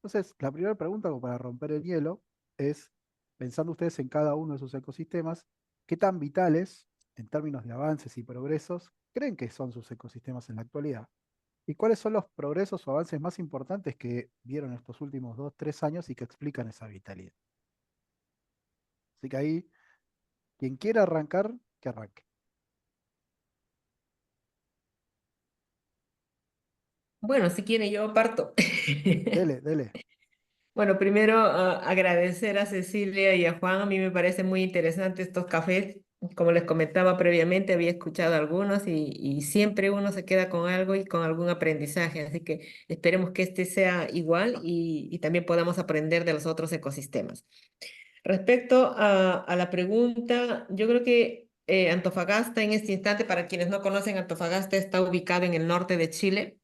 Entonces, la primera pregunta, como para romper el hielo, es, pensando ustedes en cada uno de sus ecosistemas, ¿qué tan vitales, en términos de avances y progresos, creen que son sus ecosistemas en la actualidad? ¿Y cuáles son los progresos o avances más importantes que vieron estos últimos 2, 3 años y que explican esa vitalidad? Así que ahí, quien quiera arrancar, que arranque. Bueno, si quiere yo parto. Dele, dele. Bueno, primero agradecer a Cecilia y a Juan. A mí me parecen muy interesantes estos cafés. Como les comentaba previamente, había escuchado algunos y siempre uno se queda con algo y con algún aprendizaje. Así que esperemos que este sea igual y también podamos aprender de los otros ecosistemas. Respecto a la pregunta, yo creo que Antofagasta en este instante, para quienes no conocen, Antofagasta está ubicado en el norte de Chile.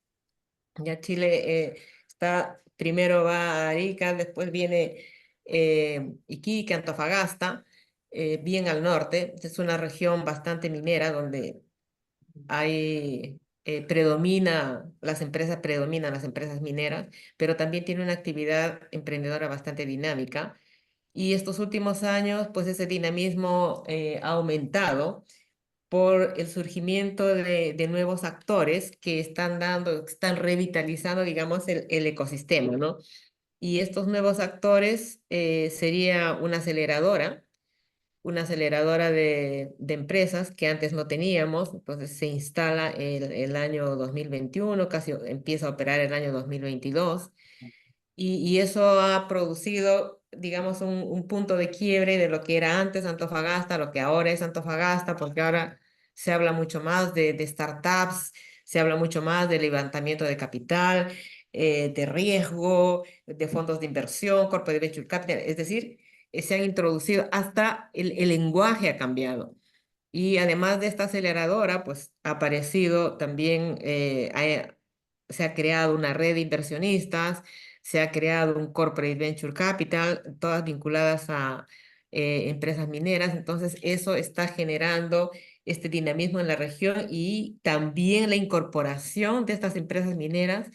Ya Chile está, primero va a Arica, después viene Iquique, Antofagasta, bien al norte. Es una región bastante minera donde predominan las empresas mineras, pero también tiene una actividad emprendedora bastante dinámica. Y estos últimos años, pues ese dinamismo ha aumentado por el surgimiento de nuevos actores que están están revitalizando, digamos, el ecosistema, ¿no? Y estos nuevos actores sería una aceleradora de empresas que antes no teníamos. Entonces se instala el año 2021, casi empieza a operar el año 2022 y eso ha producido, digamos, un punto de quiebre de lo que era antes Antofagasta, lo que ahora es Antofagasta, porque ahora se habla mucho más de startups, se habla mucho más de levantamiento de capital, de riesgo, de fondos de inversión, corporate venture capital, es decir, se han introducido, hasta el lenguaje ha cambiado. Y además de esta aceleradora, pues ha aparecido también, se ha creado una red de inversionistas, se ha creado un corporate venture capital, todas vinculadas a empresas mineras. Entonces, eso está generando este dinamismo en la región y también la incorporación de estas empresas mineras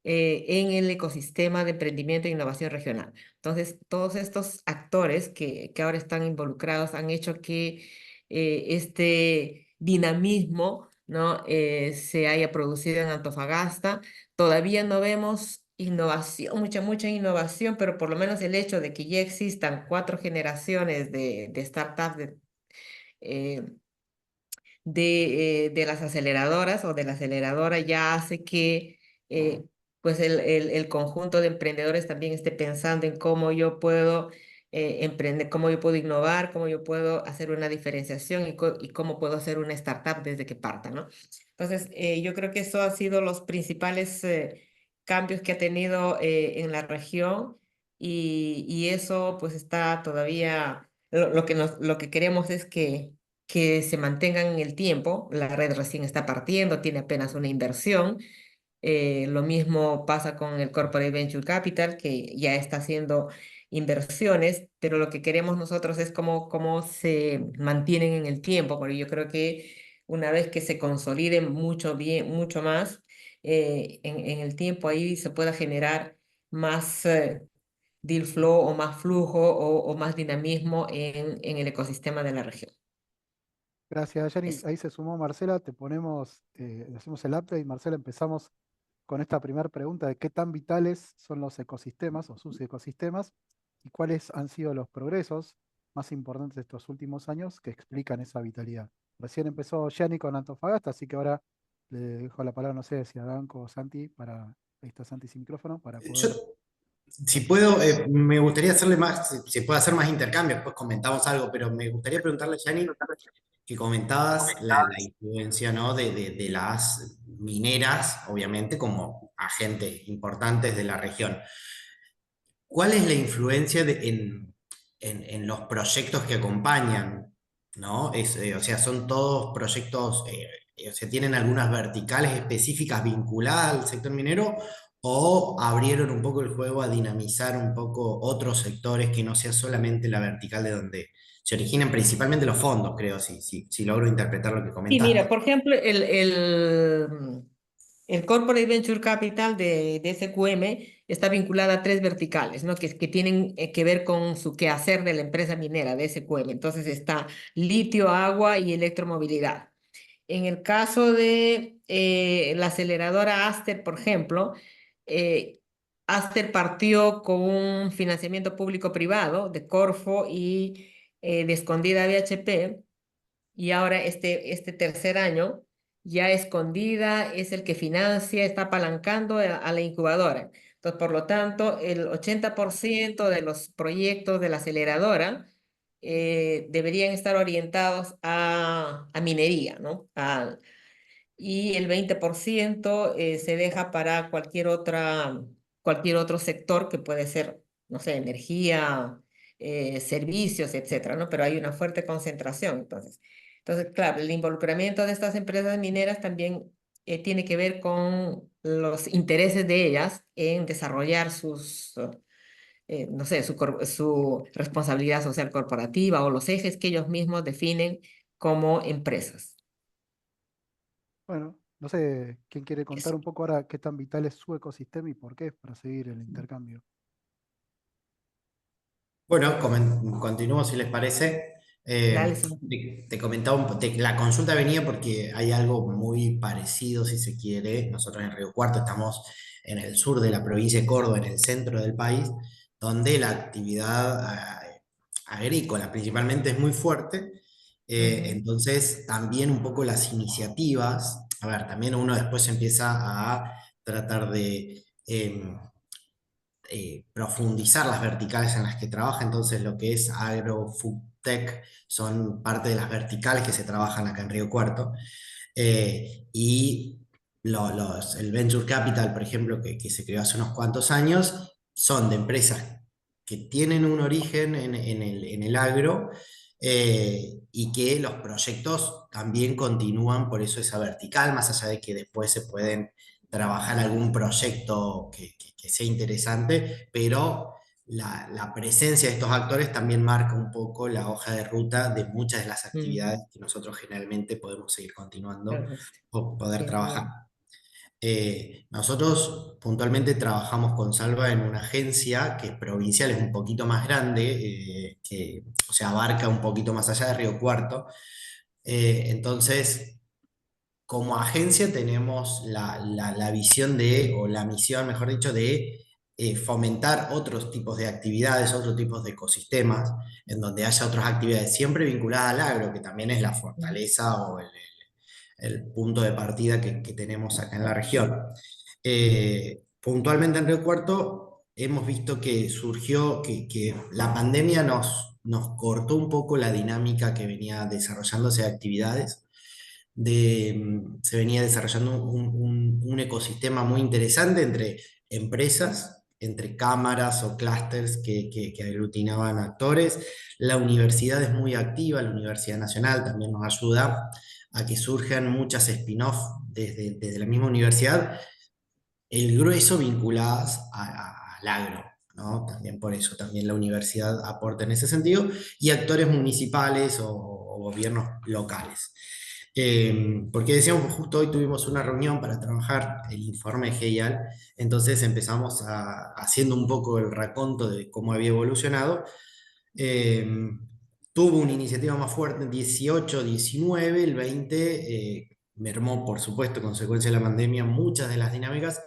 en el ecosistema de emprendimiento e innovación regional. Entonces, todos estos actores que ahora están involucrados han hecho que este dinamismo, ¿no? Se haya producido en Antofagasta. Todavía no vemos innovación, mucha innovación, pero por lo menos el hecho de que ya existan 4 generaciones de startups eh, de las aceleradoras o de la aceleradora ya hace que pues el conjunto de emprendedores también esté pensando en cómo yo puedo emprender, cómo yo puedo innovar, cómo yo puedo hacer una diferenciación y cómo puedo hacer una startup desde que parta, ¿no? Entonces, yo creo que eso ha sido los principales cambios que ha tenido en la región y eso pues está todavía, lo que queremos es que se mantengan en el tiempo. La red recién está partiendo, tiene apenas una inversión. Lo mismo pasa con el Corporate Venture Capital, que ya está haciendo inversiones, pero lo que queremos nosotros es cómo se mantienen en el tiempo, porque yo creo que una vez que se consoliden mucho más en el tiempo, ahí se pueda generar más deal flow o más flujo o más dinamismo en el ecosistema de la región. Gracias, Jenny. Ahí se sumó Marcela. Te ponemos, hacemos el update. Marcela, empezamos con esta primera pregunta de qué tan vitales son los ecosistemas o sus ecosistemas y cuáles han sido los progresos más importantes de estos últimos años que explican esa vitalidad. Recién empezó Jenny con Antofagasta, así que ahora le dejo la palabra, no sé si a Danco o Santi, ahí está Santi sin micrófono, para Yo, poder si puedo, contestar. me gustaría hacerle más, si puede hacer más intercambio, después comentamos algo, pero me gustaría preguntarle, Yanni, que comentabas la influencia, ¿no? de las mineras, obviamente, como agentes importantes de la región. ¿Cuál es la influencia en los proyectos que acompañan? ¿No? O sea, son todos proyectos, o sea, ¿tienen algunas verticales específicas vinculadas al sector minero o abrieron un poco el juego a dinamizar un poco otros sectores que no sea solamente la vertical de donde se originan principalmente los fondos, creo, si logro interpretar lo que Sí, mira, comentaste? por ejemplo, El Corporate Venture Capital de SQM está vinculada a tres verticales, ¿no? Que tienen que ver con su quehacer de la empresa minera de SQM. Entonces está litio, agua y electromovilidad. En el caso de la aceleradora Aster, por ejemplo, eh, Aster partió con un financiamiento público-privado de Corfo y de Escondida BHP, y ahora este tercer año ya Escondida es el que financia, está apalancando a la incubadora. Entonces, por lo tanto, el 80% de los proyectos de la aceleradora deberían estar orientados a minería, ¿no? Y el 20% se deja para cualquier otro sector que puede ser, no sé, energía, servicios, etcétera, ¿no? Pero hay una fuerte concentración, entonces. Entonces, claro, el involucramiento de estas empresas mineras también tiene que ver con los intereses de ellas en desarrollar no sé, su responsabilidad social corporativa o los ejes que ellos mismos definen como empresas. Bueno, no sé quién quiere contar Eso. un poco ahora qué tan vital es su ecosistema y por qué, para seguir el intercambio. Bueno, continúo si les parece. Dale, Eh, sí. te comentaba la consulta venía porque hay algo muy parecido, si se quiere. Nosotros en Río Cuarto estamos en el sur de la provincia de Córdoba, en el centro del país, donde la actividad agrícola principalmente es muy fuerte. Ujú, Entonces, también un poco las iniciativas, a ver, también uno después empieza a tratar de profundizar las verticales en las que trabaja, entonces lo que es agro, food tech, son parte de las verticales que se trabajan acá en Río Cuarto. Y el Venture Capital, por ejemplo, que se creó hace unos cuantos años, son de empresas que tienen un origen en el agro, y que los proyectos también continúan, por eso esa vertical, más allá de que después se pueden trabajar algún proyecto que sea interesante, pero la presencia de estos actores también marca un poco la hoja de ruta de muchas de las ujú. actividades que nosotros generalmente podemos seguir continuando Claro, o poder sí, está trabajar. bien. Nosotros puntualmente trabajamos con Salva en una agencia que es provincial, es un poquito más grande, o sea, abarca un poquito más allá de Río Cuarto. Entonces, como agencia tenemos la visión de, o la misión, mejor dicho, de fomentar otros tipos de actividades, otros tipos de ecosistemas, en donde haya otras actividades siempre vinculadas al agro, que también es la Ujú, fortaleza o el punto de partida que tenemos acá en la región. Puntualmente en Río Cuarto hemos visto que surgió, que la pandemia nos cortó un poco la dinámica que venía desarrollándose de actividades. Se venía desarrollando un ecosistema muy interesante entre empresas, entre cámaras o clústeres que aglutinaban actores. La universidad es muy activa, la Universidad Nacional también nos ayuda a que surjan muchas spin-off desde la misma universidad, el grueso vinculadas al agro, ¿no? También por eso también la universidad aporta en ese sentido, y actores municipales o gobiernos locales. Porque decíamos, justo hoy tuvimos una reunión para trabajar el informe de GEIAL, entonces empezamos haciendo un poco el raconto de cómo había evolucionado. eh, Tuvo una iniciativa más fuerte en 18, 19, el 20 mermó, por supuesto, consecuencia de la pandemia, muchas de las dinámicas,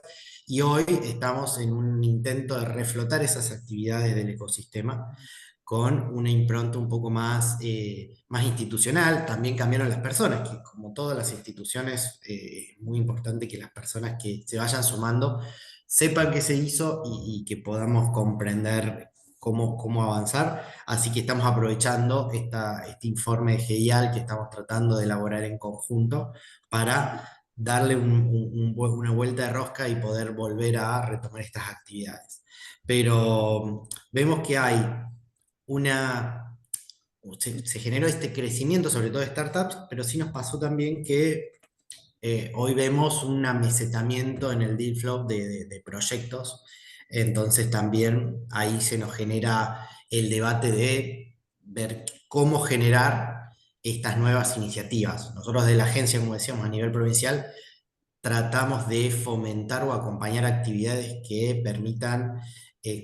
y hoy estamos en un intento de reflotar esas actividades del ecosistema con una impronta un poco más institucional. También cambiaron las personas, que como todas las instituciones, es muy importante que las personas que se vayan sumando sepan qué se hizo y que podamos comprender cómo avanzar. Así que estamos aprovechando este informe de GEIAL que estamos tratando de elaborar en conjunto para darle una vuelta de rosca y poder volver a retomar estas actividades. Pero vemos que hay una, se generó este crecimiento, sobre todo de startups, pero sí nos pasó también que hoy vemos un amesetamiento en el deal flow de proyectos, entonces también ahí se nos genera el debate de ver cómo generar estas nuevas iniciativas. Nosotros de la agencia, como decíamos, a nivel provincial, tratamos de fomentar o acompañar actividades que permitan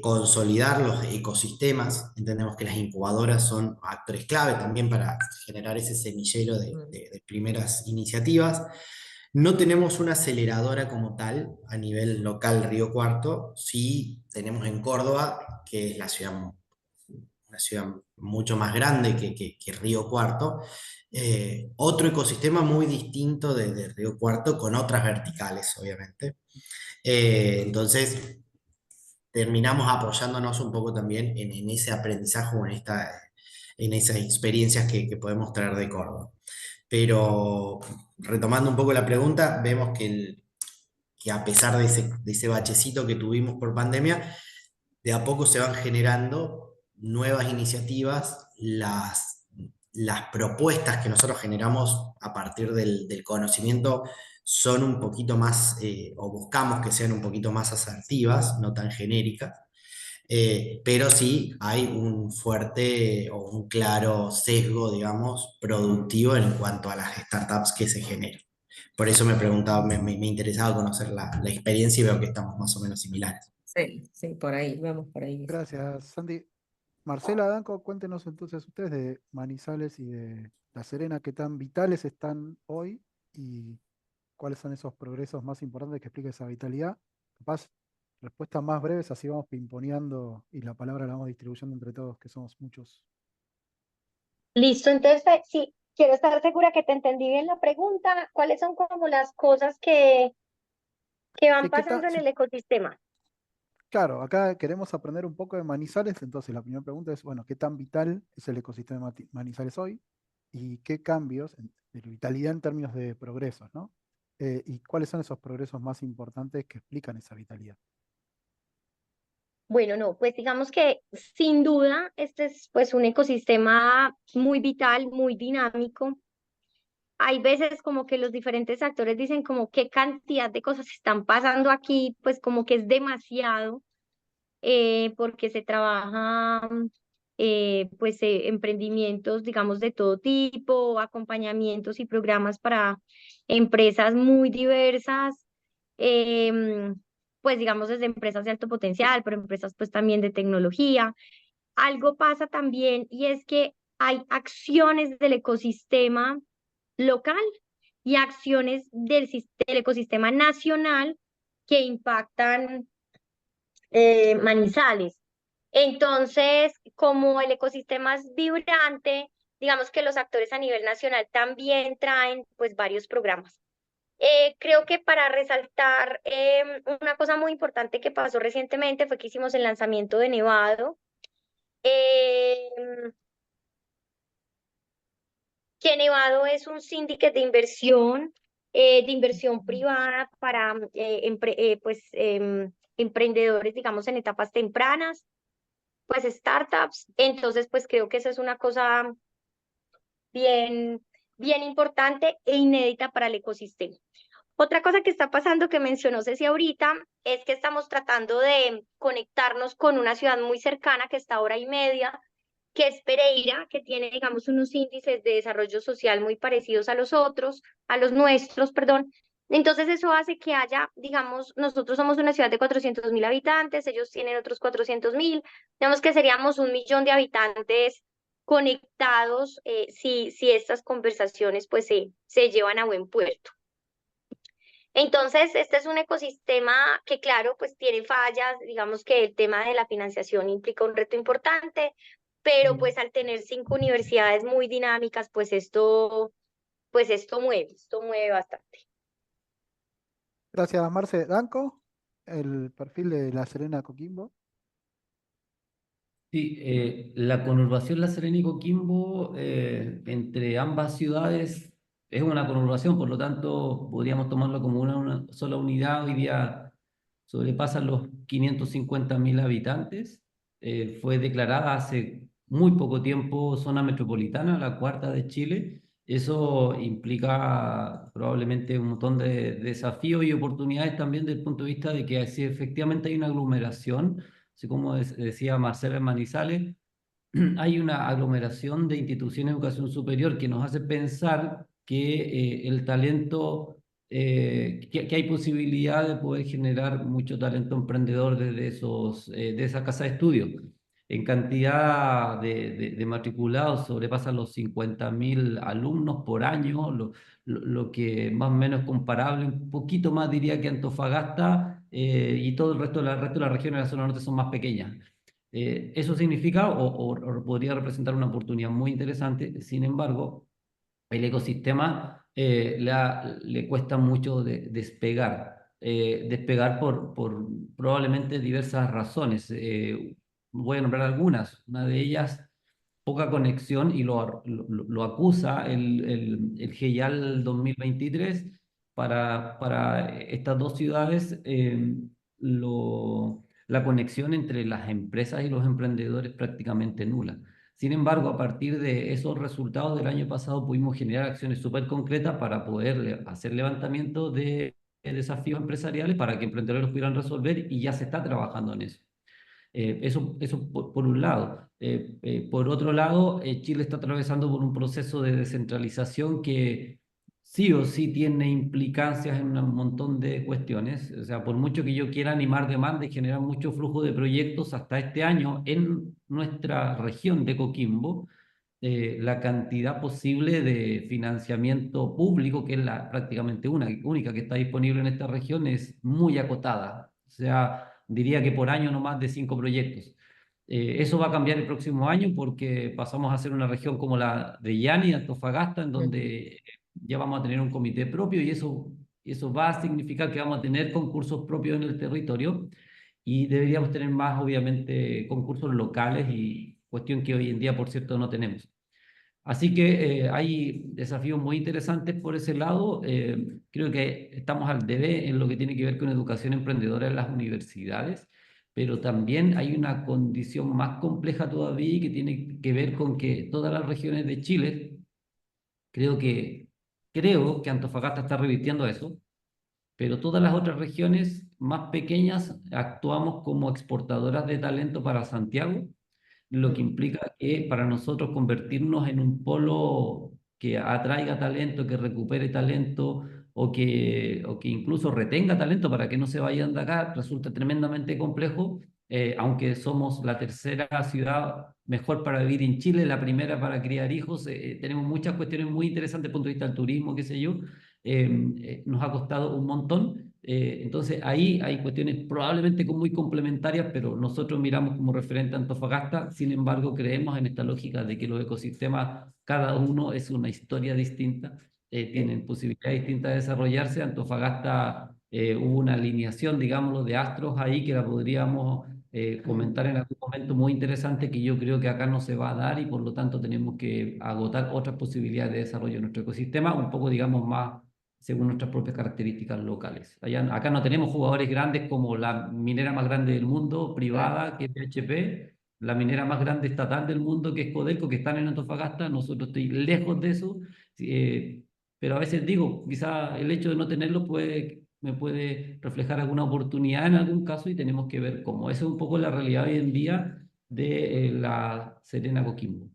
consolidar los ecosistemas. Entendemos que las incubadoras son actores clave también para generar ese semillero de primeras iniciativas. No tenemos una aceleradora como tal a nivel local Río Cuarto, sí tenemos en Córdoba, que es una ciudad mucho más grande que Río Cuarto, otro ecosistema muy distinto de Río Cuarto, con otras verticales, obviamente. Entonces, terminamos apoyándonos un poco también en ese aprendizaje o en esas experiencias que podemos traer de Córdoba. Pero retomando un poco la pregunta, vemos que a pesar de ese bachecito que tuvimos por pandemia, de a poco se van generando nuevas iniciativas, las propuestas que nosotros generamos a partir del conocimiento son un poquito más, o buscamos que sean un poquito más asertivas, no tan genéricas, pero sí hay un fuerte o un claro sesgo, digamos, productivo en cuanto a las startups que se generan. Por eso me preguntaba, me interesaba conocer la experiencia y veo que estamos más o menos similares. Sí, sí, por ahí, vamos por ahí. Gracias, Sandy. Marcela, Danco, cuéntenos entonces ustedes de Manizales y de La Serena, qué tan vitales están hoy y cuáles son esos progresos más importantes que explica esa vitalidad. Capaz, respuestas más breves, así vamos pimponeando y la palabra la vamos distribuyendo entre todos, que somos muchos. Listo, entonces sí, quiero estar segura que te entendí bien la pregunta. ¿Cuáles son como las cosas que van Sí, pasando en sí, el ecosistema? claro, acá queremos aprender un poco de Manizales, entonces la primera pregunta es, bueno, ¿qué tan vital es el ecosistema de Manizales hoy? ¿Y qué cambios de vitalidad en términos de progresos, ¿no? ¿Y cuáles son esos progresos más importantes que explican esa vitalidad? Bueno, no, pues digamos que sin duda este es pues un ecosistema muy vital, muy dinámico. Hay veces como que los diferentes actores dicen como qué cantidad de cosas están pasando aquí, pues como que es demasiado, porque se trabaja pues emprendimientos, digamos, de todo tipo, acompañamientos y programas para empresas muy diversas, em, pues digamos desde empresas de alto potencial, pero empresas pues también de tecnología. Algo pasa también y es que hay acciones del ecosistema local y acciones del ecosistema nacional que impactan Manizales. Entonces, como el ecosistema es vibrante, digamos que los actores a nivel nacional también traen pues varios programas. Creo que para resaltar una cosa muy importante que pasó recientemente fue que hicimos el lanzamiento de Nevado, em, que Nevado es un syndicate de inversión privada para pues, emprendedores, digamos, en etapas tempranas, pues startups. Entonces, pues creo que esa es una cosa bien, bien importante e inédita para el ecosistema. Otra cosa que está pasando que mencionó Ceci ahorita es que estamos tratando de conectarnos con una ciudad muy cercana que está a hora y media, que es Pereira, que tiene, digamos, unos índices de desarrollo social muy parecidos a los otros, a los nuestros, perdón. Entonces eso hace que haya, digamos, nosotros somos una ciudad de 400.000 habitantes, ellos tienen otros 400.000, digamos que seríamos 1.000.000 de habitantes conectados si estas conversaciones pues se llevan a buen puerto. Entonces, este es un ecosistema que, claro, pues tiene fallas, digamos que el tema de la financiación implica un reto importante, pero pues al tener 5 universidades muy dinámicas, pues esto mueve bastante. Gracias, Marce. Danco, el perfil de La Serena Coquimbo. Sí, la conurbación La Serena y Coquimbo entre ambas ciudades es una conurbación, por lo tanto podríamos tomarlo como una sola unidad. Hoy día sobrepasan los 550.000 habitantes. Fue declarada hace muy poco tiempo zona metropolitana, la cuarta de Chile. Eso implica probablemente un montón de desafíos y oportunidades también desde el punto de vista de que si efectivamente hay una aglomeración, así como decía Marcela en Manizales, hay una aglomeración de instituciones de educación superior que nos hace pensar que el talento que hay posibilidad de poder generar mucho talento emprendedor desde de esa casa de estudio. En cantidad de matriculados sobrepasan los 50.000 alumnos por año, lo que más o menos es comparable, un poquito más diría que Antofagasta, y todo resto de las regiones de la zona norte son más pequeñas. Eso significa o podría representar una oportunidad muy interesante. Sin embargo, el ecosistema le cuesta mucho despegar por probablemente diversas razones. Voy a nombrar algunas. Una de ellas, poca conexión, y lo acusa el GEIAL 2023 para estas dos ciudades. La conexión entre las empresas y los emprendedores prácticamente nula. Sin embargo, a partir de esos resultados del año pasado pudimos generar acciones súper concretas para poder hacer levantamiento de desafíos empresariales para que emprendedores los pudieran resolver, y ya se está trabajando en eso. Eso por un lado. Por otro lado, Chile está atravesando por un proceso de descentralización que sí o sí tiene implicancias en un montón de cuestiones. O sea, por mucho que yo quiera animar demanda y generar mucho flujo de proyectos, hasta este año en nuestra región de Coquimbo, la cantidad posible de financiamiento público, que es prácticamente única que está disponible en esta región, es muy acotada. O sea, diría que por año no más de 5 proyectos. Eso va a cambiar el próximo año porque pasamos a ser una región como la de Yani, Antofagasta, en donde ya vamos a tener un comité propio, y eso va a significar que vamos a tener concursos propios en el territorio, y deberíamos tener más, obviamente, concursos locales, y cuestión que hoy en día, por cierto, no tenemos. Así que hay desafíos muy interesantes por ese lado. Creo que estamos al debe en lo que tiene que ver con educación emprendedora en las universidades, pero también hay una condición más compleja todavía, que tiene que ver con que todas las regiones de Chile, creo que, creo que Antofagasta está revirtiendo eso, pero todas las otras regiones más pequeñas actuamos como exportadoras de talento para Santiago, lo que implica que para nosotros convertirnos en un polo que atraiga talento, que recupere talento, o que incluso retenga talento para que no se vayan de acá, resulta tremendamente complejo. Aunque somos la tercera ciudad mejor para vivir en Chile, la primera para criar hijos, tenemos muchas cuestiones muy interesantes desde el punto de vista del turismo, qué sé yo. Nos ha costado un montón. Entonces ahí hay cuestiones probablemente muy complementarias, pero nosotros miramos como referente a Antofagasta. Sin embargo, creemos en esta lógica de que los ecosistemas, cada uno es una historia distinta, tienen posibilidades distintas de desarrollarse. Antofagasta, hubo una alineación, digámoslo, de astros ahí que la podríamos comentar en algún momento, muy interesante, que yo creo que acá no se va a dar, y por lo tanto tenemos que agotar otras posibilidades de desarrollo de nuestro ecosistema, un poco, digamos, más según nuestras propias características locales. Acá no tenemos jugadores grandes como la minera más grande del mundo, privada, que es BHP, la minera más grande estatal del mundo, que es Codelco, que están en Antofagasta. Nosotros estoy lejos de eso, pero a veces digo, quizá el hecho de no tenerlo me puede reflejar alguna oportunidad en algún caso, y tenemos que ver cómo. Esa es un poco la realidad hoy en día de la Serena Coquimbo.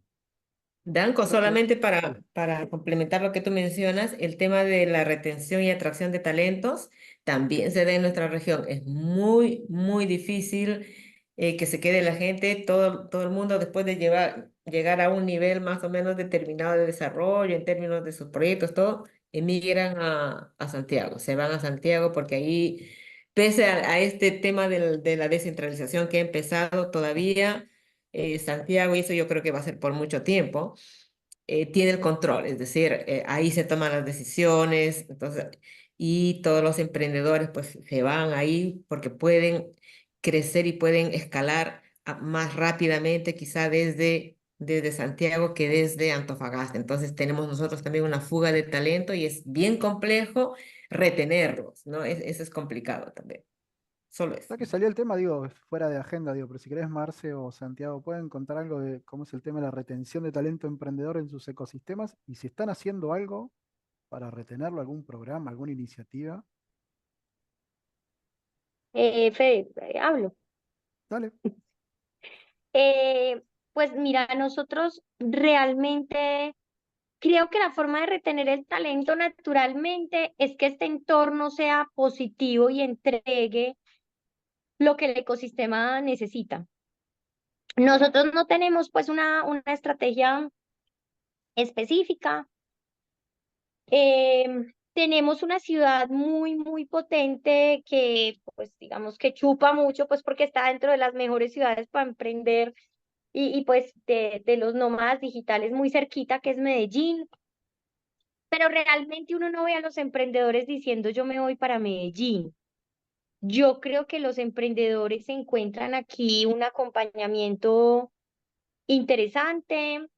Danco, Gracias. solamente para complementar lo que tú mencionas, el tema de la retención y atracción de talentos también se da en nuestra región. Es muy, muy difícil que se quede la gente, todo el mundo, después de llegar a un nivel más o menos determinado de desarrollo en términos de sus proyectos, todo, emigran a Santiago, se van a Santiago porque ahí, pese a este tema de la descentralización que ha empezado todavía, Santiago, y eso yo creo que va a ser por mucho tiempo, tiene el control, es decir, ahí se toman las decisiones, entonces, y todos los emprendedores pues se van ahí porque pueden crecer y pueden escalar más rápidamente, quizá desde Santiago que desde Antofagasta. Entonces tenemos nosotros también una fuga de talento y es bien complejo retenerlos, ¿no? Eso es complicado también, solo eso. Ya que salió el tema, digo, fuera de agenda, digo, pero si querés, Marce o Santiago, ¿pueden contar algo de cómo es el tema de la retención de talento emprendedor en sus ecosistemas? Y si están haciendo algo para retenerlo, algún programa, alguna iniciativa. Fede, hablo. Dale. Eh, pues mira, nosotros realmente creo que la forma de retener el talento naturalmente es que este entorno sea positivo y entregue lo que el ecosistema necesita. Nosotros no tenemos pues una estrategia específica. Tenemos una ciudad muy potente que pues digamos que chupa mucho pues porque está dentro de las mejores ciudades para emprender y pues de los nómadas digitales muy cerquita que es Medellín. Pero realmente uno no ve a los emprendedores diciendo yo me voy para Medellín. Yo creo que los emprendedores encuentran aquí un acompañamiento interesante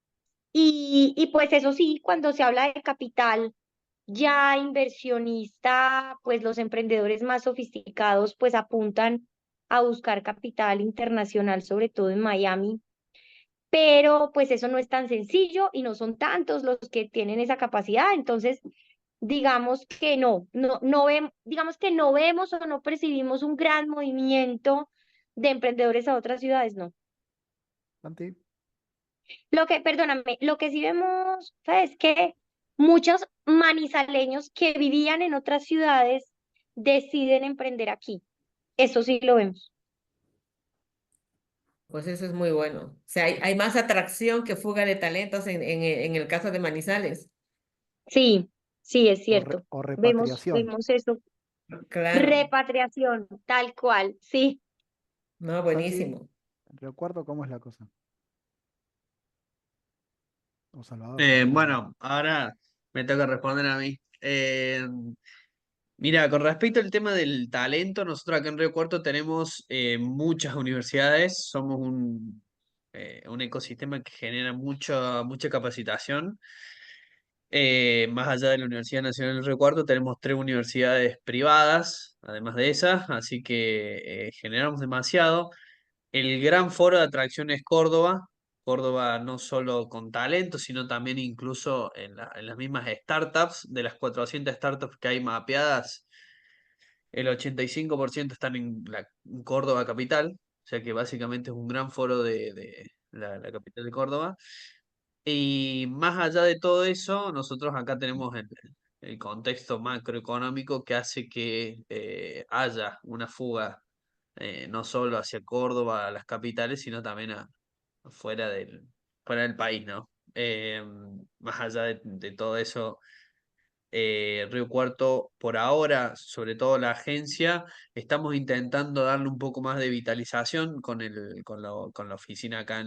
y pues eso sí, cuando se habla de capital ya inversionista, pues los emprendedores más sofisticados pues apuntan a buscar capital internacional, sobre todo en Miami, pero pues eso no es tan sencillo y no son tantos los que tienen esa capacidad, entonces digamos que digamos que no vemos o no percibimos un gran movimiento de emprendedores a otras ciudades, no. Santi. Perdóname, lo que sí vemos, ¿sabes qué? Muchos manizaleños que vivían en otras ciudades deciden emprender aquí. Eso sí lo vemos. Pues eso es muy bueno. O sea, hay más atracción que fuga de talentos en el caso de Manizales. Sí, sí, es O, cierto. o Vemos, repatriación. vemos eso. Claro, Repatriación, tal cual, sí. no, Santi, buenísimo. en Río Cuarto, ¿cómo es la cosa? O Salvador, como quieras. Bueno, ahora me toca responder a mí. Mira, con respecto al tema del talento, nosotros acá en Río Cuarto tenemos muchas universidades, somos un ecosistema que genera mucha capacitación. Más allá de la Universidad Nacional del Río Cuarto, tenemos 3 universidades privadas, además de esas, así que generamos demasiado. El gran foro de atracción es Córdoba. Córdoba no solo con talento, sino también incluso en las mismas startups. De las 400 startups que hay mapeadas, el 85% están en Córdoba capital. O sea que básicamente es un gran foro de la capital de Córdoba. Y más allá de todo eso, nosotros acá tenemos el contexto macroeconómico que hace que haya una fuga no solo hacia Córdoba, a las capitales, sino también fuera fuera del país, ¿no? Más allá de todo eso, Río Cuarto, por ahora, sobre todo la agencia, estamos intentando darle un poco más de vitalización con la oficina acá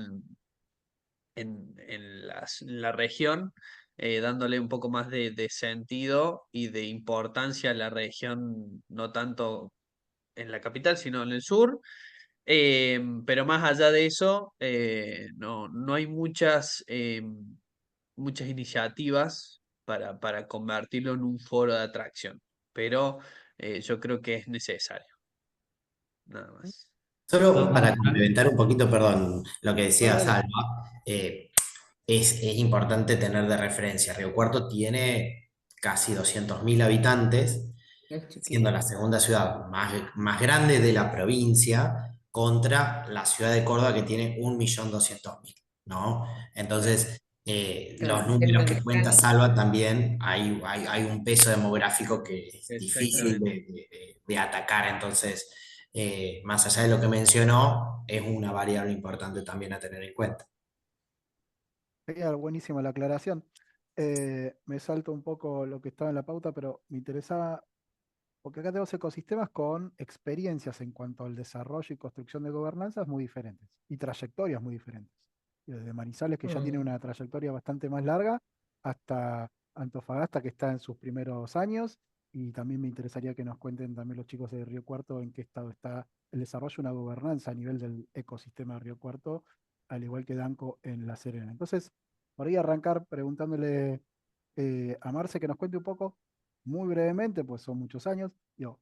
en la región, dándole un poco más de sentido y de importancia a la región, no tanto en la capital, sino en el sur. Pero más allá de eso, no hay muchas iniciativas para convertirlo en un foro de atracción, pero yo creo que es necesario, nada más. Solo Todo- para complementar un poquito, perdón, lo que No, decía dale. Salva, es importante tener de referencia. Río Cuarto tiene casi 200.000 habitantes, Es siendo chiquito. la segunda ciudad más grande de la provincia contra la ciudad de Córdoba que tiene 1.200.000, ¿no? Entonces, los Claro, el números que cuenta mercado. Salva también, hay un peso demográfico que es difícil Exactamente. de atacar. Entonces, más allá de lo que mencionó, es una variable importante también a tener en cuenta. Genial, buenísima la aclaración. Me salto un poco lo que estaba en la pauta, pero me interesaba, porque acá tenemos ecosistemas con experiencias en cuanto al desarrollo y construcción de gobernanzas muy diferentes y trayectorias muy diferentes. Y desde Manizales, que ya tiene Mm. una trayectoria bastante más larga, hasta Antofagasta, que está en sus primeros años. Y también me interesaría que nos cuenten también los chicos de Río Cuarto en qué estado está el desarrollo de una gobernanza a nivel del ecosistema de Río Cuarto, al igual que Danco en La Serena. Entonces, por ahí arrancar preguntándole a Marce que nos cuente un poco, muy brevemente, pues son muchos años, digo,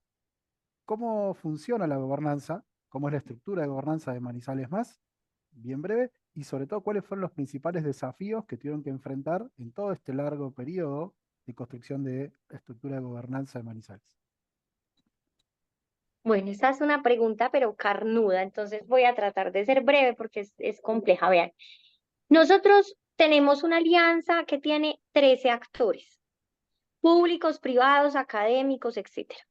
cómo funciona la gobernanza, cómo es la estructura de gobernanza de Manizales Más, bien breve, y sobre todo cuáles fueron los principales desafíos que tuvieron que enfrentar en todo este largo periodo de construcción de la estructura de gobernanza de Manizales. Bueno, esa es una pregunta, pero carnuda, entonces voy a tratar de ser breve porque es compleja. Vean, nosotros tenemos una alianza que tiene 13 actores, públicos, privados, académicos, etcétera.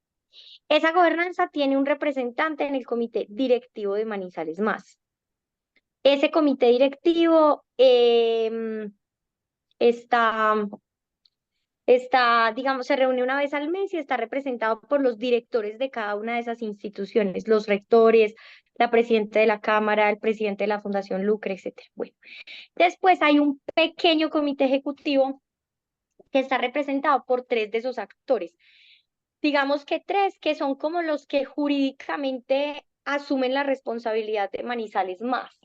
Esa gobernanza tiene un representante en el comité directivo de Manizales Más. Ese comité directivo digamos, se reúne una vez al mes y está representado por los directores de cada una de esas instituciones, los rectores, la presidenta de la Cámara, el presidente de la Fundación Lucre, etcétera. Bueno, después hay un pequeño comité ejecutivo que está representado por 3 de esos actores. Digamos que 3 que son como los que jurídicamente asumen la responsabilidad de Manizales Más.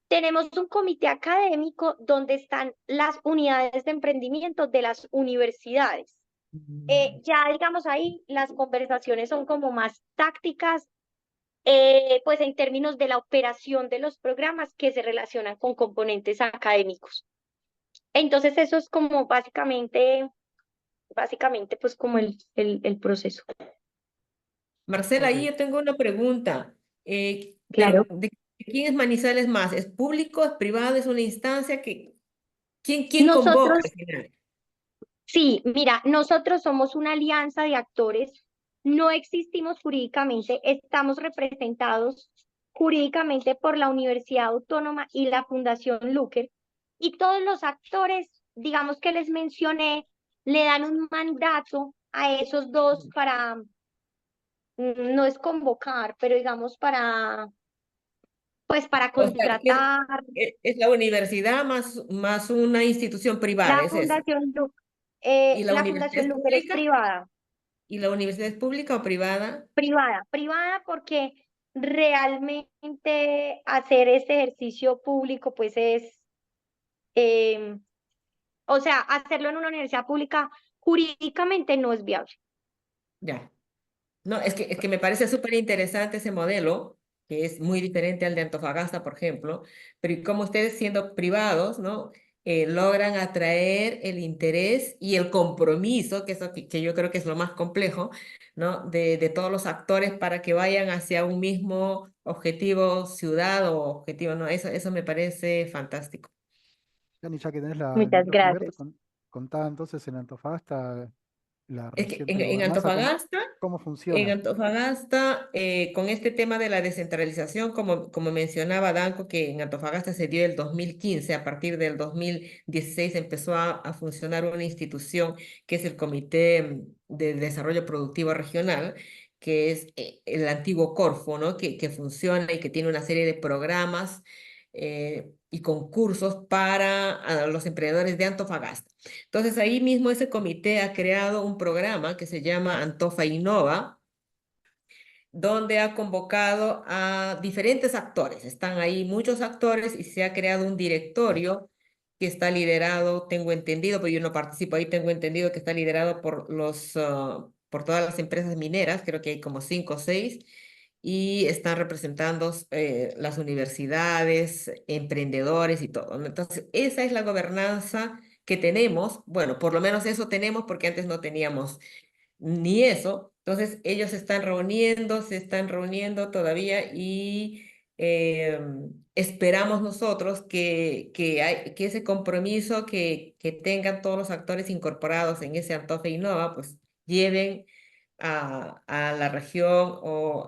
Tenemos un comité académico donde están las unidades de emprendimiento de las universidades. Ya digamos ahí las conversaciones son como más tácticas, pues en términos de la operación de los programas que se relacionan con componentes académicos. Entonces eso es como básicamente pues como el proceso. Marcela, Ok. ahí yo tengo una pregunta. Claro. ¿De quién es Manizales Más? ¿Es público, es privado, es una instancia que... ¿Quién convoca Nosotros, al final? sí, mira, nosotros somos una alianza de actores, no existimos jurídicamente, estamos representados jurídicamente por la Universidad Autónoma y la Fundación Luker, y todos los actores, digamos que les mencioné, le dan un mandato a esos dos para, no es convocar, pero digamos pues para O sea, contratar es la universidad más una institución privada, la es eso. Fundación Luker. ¿Y la La universidad Fundación es Luker es pública? privada. ¿Y la universidad es pública o privada? Privada porque realmente hacer este ejercicio público, pues o sea, hacerlo en una universidad pública jurídicamente no es viable. Ya. No, es que me parece súper interesante ese modelo, que es muy diferente al de Antofagasta, por ejemplo, pero y cómo ustedes siendo privados, ¿no? Logran atraer el interés y el compromiso, que eso que yo creo que es lo más complejo, ¿no? De todos los actores para que vayan hacia un mismo objetivo ciudad o objetivo, ¿no? Eso me parece fantástico. Yani, ya que tenés el Muchas micrófono abierto, gracias. contá entonces en Antofagasta, la Es que reciente gobernanza, ¿cómo En funciona? Antofagasta, con este tema de la descentralización, como mencionaba Danco, que en Antofagasta se dio el 2015, a partir del 2016 empezó a funcionar una institución que es el Comité de Desarrollo Productivo Regional, que es el antiguo Corfo, ¿no? Que funciona y que tiene una serie de programas y concursos para los emprendedores de Antofagasta. Entonces ahí mismo ese comité ha creado un programa que se llama Antofa Innova, donde ha convocado a diferentes actores. Están ahí muchos actores y se ha creado un directorio que está liderado, tengo entendido, pero yo no participo ahí, tengo entendido que está liderado por todas las empresas mineras, creo que hay como 5 o 6, y están representando las universidades, emprendedores y todo, ¿no? Entonces, esa es la gobernanza que tenemos. Bueno, por lo menos eso tenemos porque antes no teníamos ni eso. Entonces, ellos se están reuniendo todavía y esperamos nosotros que ese compromiso que tengan todos los actores incorporados en ese Antofe Innova, pues lleven a la región o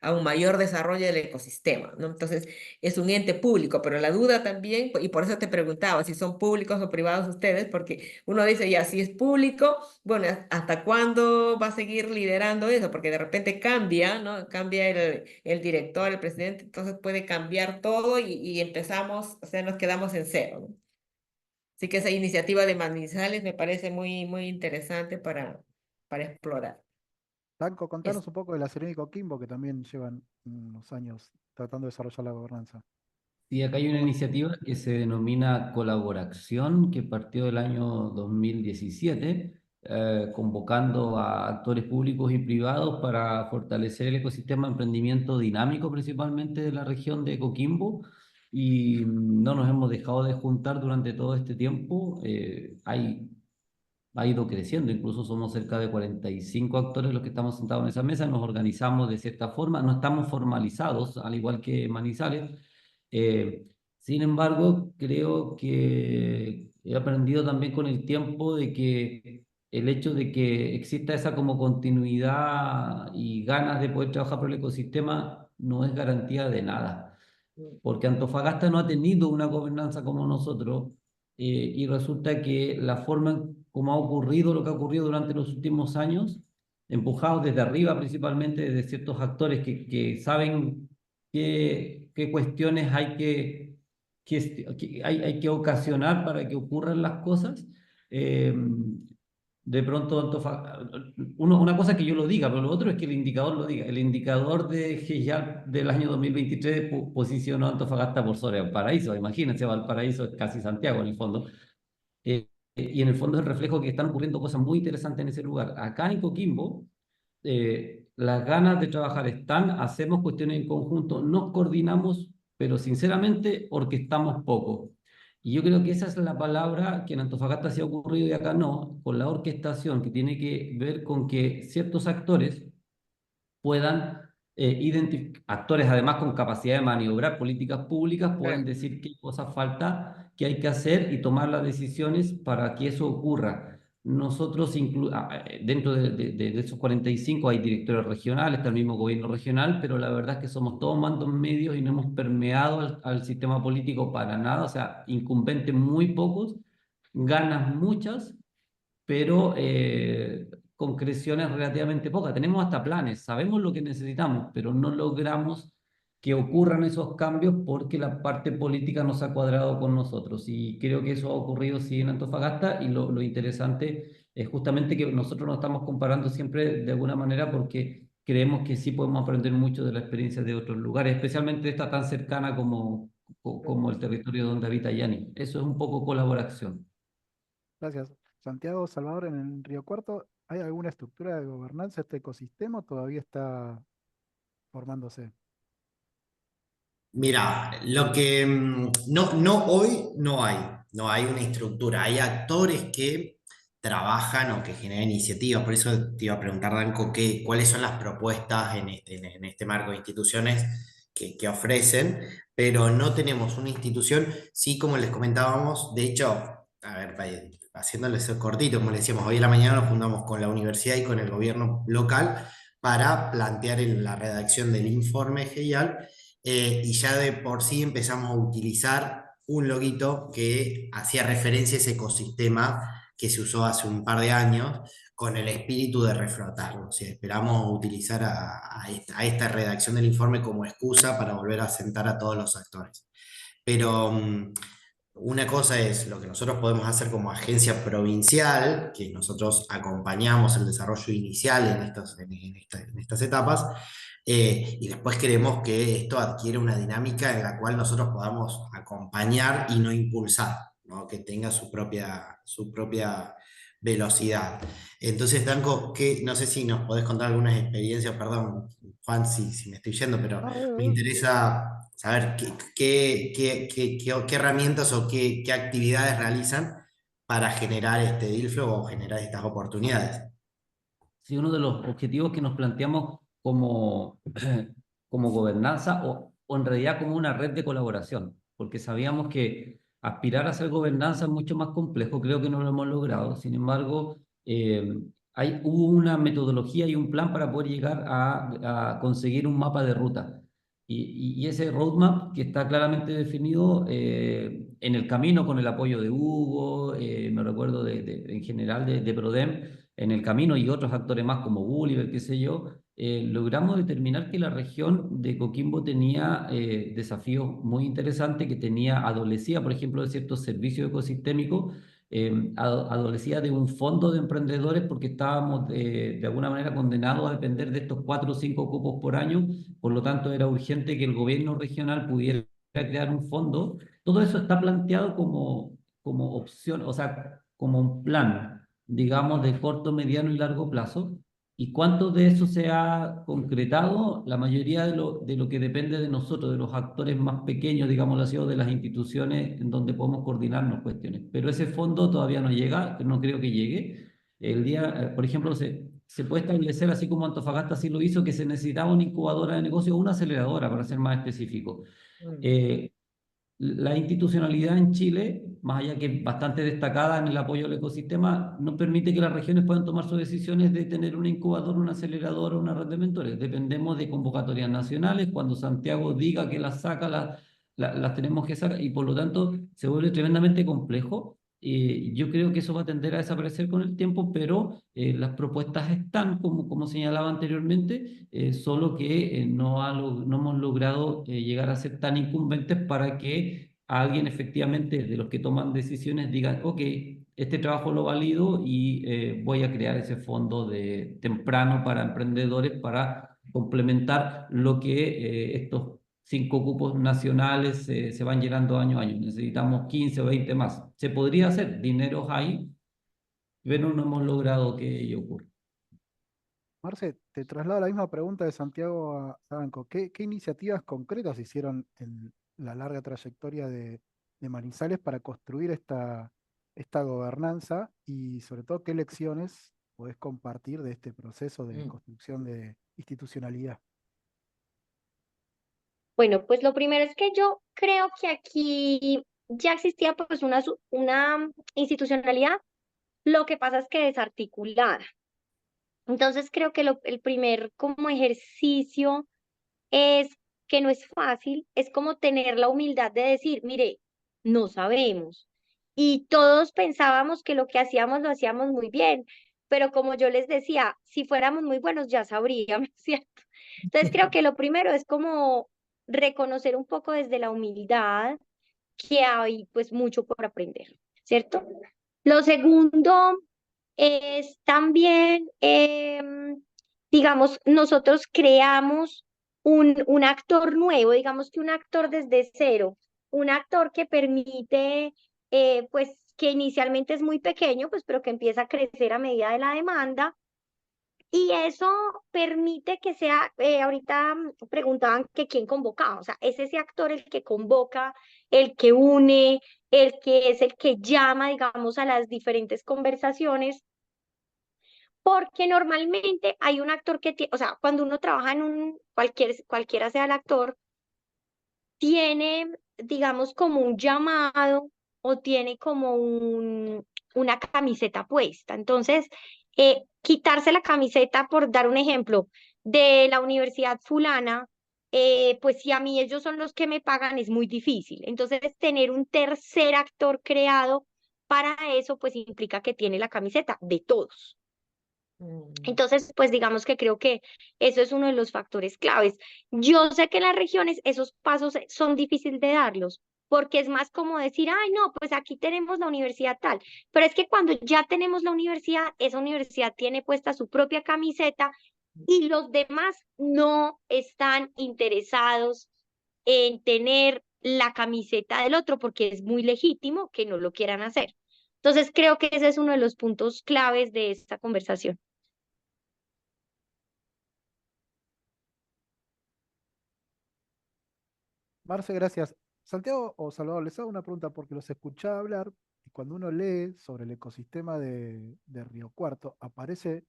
a un mayor desarrollo del ecosistema, ¿no? Entonces, es un ente público, pero la duda también, y por eso te preguntaba si son públicos o privados ustedes, porque uno dice, ya, si es público, bueno, ¿hasta cuándo va a seguir liderando eso? Porque de repente cambia, ¿no? Cambia el director, el presidente, entonces puede cambiar todo y empezamos, o sea, nos quedamos en cero, ¿no? Así que esa iniciativa de Manizales me parece muy, muy interesante para explorar. Danco, Es, contanos un poco de la Serena y Coquimbo, que también llevan unos años tratando de desarrollar la gobernanza. Sí, acá hay una ¿Cómo? iniciativa que se denomina Colaboración, que partió del año 2017, convocando a actores públicos y privados para fortalecer el ecosistema de emprendimiento dinámico, principalmente de la región de Coquimbo. Y no nos hemos dejado de juntar durante todo este tiempo. Ha ido creciendo, incluso somos cerca de 45 actores los que estamos sentados en esa mesa, nos organizamos de cierta forma, no estamos formalizados, al igual que Manizales. Eh, Sin embargo, creo que he aprendido también con el tiempo de que el hecho de que exista esa como continuidad y ganas de poder trabajar por el ecosistema no es garantía de nada, porque Antofagasta no ha tenido una gobernanza como nosotros, y resulta que la forma en como ha ocurrido lo que ha ocurrido durante los últimos años, empujados desde arriba principalmente desde ciertos actores que saben qué cuestiones hay que ocasionar para que ocurran las cosas. eh, de pronto, una cosa es que yo lo diga, pero lo otro es que el indicador lo diga. El indicador de GEAR del año 2023 posicionó a Antofagasta por sobre Valparaíso. Imagínense, Valparaíso es casi Santiago en el fondo. Y en el fondo es el reflejo que están ocurriendo cosas muy interesantes en ese lugar. Acá en Coquimbo, las ganas de trabajar están, hacemos cuestiones en conjunto, nos coordinamos, pero sinceramente orquestamos poco. Y yo creo que esa es la palabra que en Antofagasta se ha ocurrido y acá no, con la orquestación, que tiene que ver con que ciertos actores puedan actores además con capacidad de maniobrar políticas públicas, pueden decir qué cosas falta, qué hay que hacer y tomar las decisiones para que eso ocurra. Nosotros, dentro de esos 45 hay directores regionales, está el mismo gobierno regional, pero la verdad es que somos todos mandos medios y no hemos permeado al sistema político para nada, o sea, incumbentes muy pocos, ganas muchas, pero concreciones relativamente pocas. Tenemos hasta planes, sabemos lo que necesitamos, pero no logramos que ocurran esos cambios porque la parte política no se ha cuadrado con nosotros. Y creo que eso ha ocurrido sí en Antofagasta, y lo interesante es justamente que nosotros nos estamos comparando siempre de alguna manera porque creemos que sí podemos aprender mucho de la experiencia de otros lugares, especialmente esta tan cercana como el territorio donde habita Yani. Eso es un poco colaboración. Gracias. Santiago, Salvador, en el Río Cuarto, ¿hay alguna estructura de gobernanza de este ecosistema o todavía está formándose? Mira, lo que no hoy no hay una estructura, hay actores que trabajan o que generan iniciativas, por eso te iba a preguntar, Danco, cuáles son las propuestas en este marco de instituciones que ofrecen, pero no tenemos una institución, sí, como les comentábamos, de hecho, a ver, haciéndoles cortito, como les decíamos, hoy en la mañana nos juntamos con la universidad y con el gobierno local para plantear la redacción del informe GEIAL, y ya de por sí empezamos a utilizar un loguito que hacía referencia a ese ecosistema que se usó hace un par de años con el espíritu de reflotarlo. O sea, esperamos utilizar a esta redacción del informe como excusa para volver a sentar a todos los actores. Pero una cosa es lo que nosotros podemos hacer como agencia provincial, que nosotros acompañamos el desarrollo inicial en estas etapas, y después queremos que esto adquiera una dinámica en la cual nosotros podamos acompañar y no impulsar, ¿no? Que tenga su propia velocidad. Entonces, Danco, no sé si nos podés contar algunas experiencias, perdón, Juan, si me estoy yendo, pero No, me interesa saber qué herramientas o qué actividades realizan para generar este deal flow o generar estas oportunidades. Sí, uno de los objetivos que nos planteamos como gobernanza o en realidad como una red de colaboración, porque sabíamos que aspirar a ser gobernanza es mucho más complejo, creo que no lo hemos logrado. Sin embargo, hubo una metodología y un plan para poder llegar a conseguir un mapa de ruta. Y ese roadmap que está claramente definido en el camino con el apoyo de Hugo, me recuerdo en general de Prodem, en el camino y otros actores más como Gulliver, qué sé yo, logramos determinar que la región de Coquimbo tenía desafíos muy interesantes, que adolecía, por ejemplo, de ciertos servicios ecosistémicos, adolecía de un fondo de emprendedores porque estábamos de alguna manera condenados a depender de estos 4 o 5 cupos por año, por lo tanto era urgente que el gobierno regional pudiera crear un fondo. Todo eso está planteado como opción, o sea, como un plan, digamos, de corto, mediano y largo plazo. ¿Y cuánto de eso se ha concretado? La mayoría de lo que depende de nosotros, de los actores más pequeños, digamos así, o de las instituciones en donde podemos coordinarnos cuestiones. Pero ese fondo todavía no llega, no creo que llegue. Por ejemplo, se puede establecer, así como Antofagasta sí lo hizo, que se necesitaba una incubadora de negocio o una aceleradora, para ser más específico. Mm. la institucionalidad en Chile, más allá que es bastante destacada en el apoyo al ecosistema, no permite que las regiones puedan tomar sus decisiones de tener una incubadora, una aceleradora, una red de mentores. Dependemos de convocatorias nacionales. Cuando Santiago diga que las saca, las tenemos que sacar, y por lo tanto se vuelve tremendamente complejo. Yo creo que eso va a tender a desaparecer con el tiempo, pero las propuestas están, como señalaba anteriormente, solo que no hemos logrado llegar a ser tan incumbentes para que alguien efectivamente de los que toman decisiones digan, ok, este trabajo lo valido y voy a crear ese fondo de temprano para emprendedores para complementar lo que estos 5 cupos nacionales se van llenando año a año. Necesitamos 15 o 20 más. Se podría hacer, dineros hay, pero no hemos logrado que ello ocurra. Marce, te traslado la misma pregunta de Santiago a Franco. ¿Qué iniciativas concretas hicieron en la larga trayectoria de Manizales para construir esta gobernanza y sobre todo qué lecciones podés compartir de este proceso de Mm. construcción de institucionalidad? Bueno, pues lo primero es que yo creo que aquí ya existía pues una institucionalidad, lo que pasa es que desarticulada. Entonces creo que el primer como ejercicio es que no es fácil, es como tener la humildad de decir, mire, no sabemos. Y todos pensábamos que lo que hacíamos lo hacíamos muy bien, pero como yo les decía, si fuéramos muy buenos ya sabríamos, ¿cierto? Entonces creo que lo primero es como reconocer un poco desde la humildad que hay pues mucho por aprender, ¿cierto? Lo segundo es también, digamos, nosotros creamos un actor nuevo, digamos que un actor desde cero, un actor que permite, pues, que inicialmente es muy pequeño, pues, pero que empieza a crecer a medida de la demanda. Y eso permite que sea, ahorita preguntaban que quién convocaba, o sea, es ese actor el que convoca, el que une, el que es el que llama, digamos, a las diferentes conversaciones, porque normalmente hay un actor que tiene, o sea, cuando uno trabaja en cualquiera sea el actor, tiene, digamos, como un llamado o tiene como una camiseta puesta. Entonces, quitarse la camiseta, por dar un ejemplo, de la universidad fulana, pues si a mí ellos son los que me pagan, es muy difícil. Entonces, tener un tercer actor creado para eso, pues implica que tiene la camiseta de todos. Mm. Entonces, pues digamos que creo que eso es uno de los factores claves. Yo sé que en las regiones esos pasos son difíciles de darlos, porque es más como decir, ay, no, pues aquí tenemos la universidad tal, pero es que cuando ya tenemos la universidad, esa universidad tiene puesta su propia camiseta y los demás no están interesados en tener la camiseta del otro, porque es muy legítimo que no lo quieran hacer. Entonces, creo que ese es uno de los puntos claves de esta conversación. Marce, gracias. Santiago o Salvador, les hago una pregunta porque los escuchaba hablar y cuando uno lee sobre el ecosistema de Río Cuarto, aparece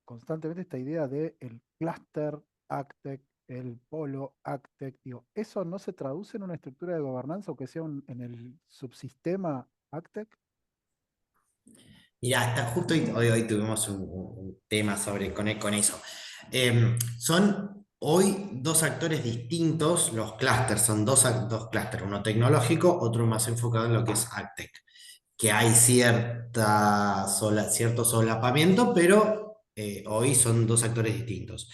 constantemente esta idea de el clúster ACTEC, el polo ACTEC. Digo, ¿eso no se traduce en una estructura de gobernanza o que sea en el subsistema ACTEC? Mirá, hasta justo hoy tuvimos un tema con eso. Son hoy dos actores distintos, los clústeres, son dos clústeres, uno tecnológico, otro más enfocado en lo que es AgTech, que hay cierto solapamiento, pero hoy son dos actores distintos.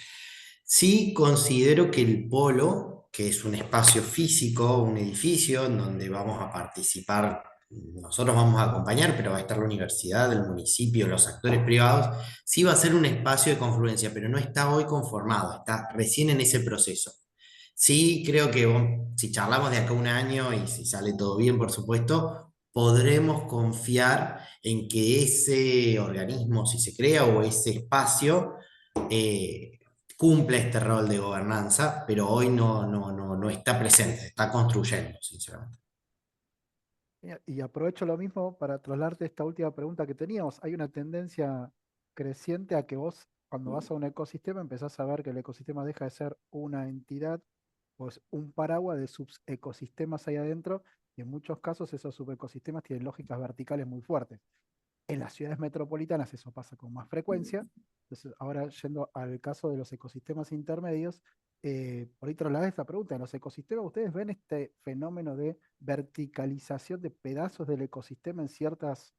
Sí considero que el polo, que es un espacio físico, un edificio en donde vamos a participar, nosotros vamos a acompañar, pero va a estar la universidad, el municipio, los actores privados, sí va a ser un espacio de confluencia, pero no está hoy conformado, está recién en ese proceso. Sí, creo que si charlamos de acá un año y si sale todo bien, por supuesto, podremos confiar en que ese organismo, si se crea, o ese espacio, eh, cumple este rol de gobernanza, pero hoy no está presente, se está construyendo, sinceramente. Y aprovecho lo mismo para trasladarte esta última pregunta que teníamos. Hay una tendencia creciente a que vos, cuando vas a un ecosistema, empezás a ver que el ecosistema deja de ser una entidad pues un paraguas de subecosistemas ahí adentro, y en muchos casos esos subecosistemas tienen lógicas verticales muy fuertes. En las ciudades metropolitanas eso pasa con más frecuencia. Entonces, ahora yendo al caso de los ecosistemas intermedios, por ahí trasladé esta pregunta. En los ecosistemas, ¿ustedes ven este fenómeno de verticalización de pedazos del ecosistema en ciertas,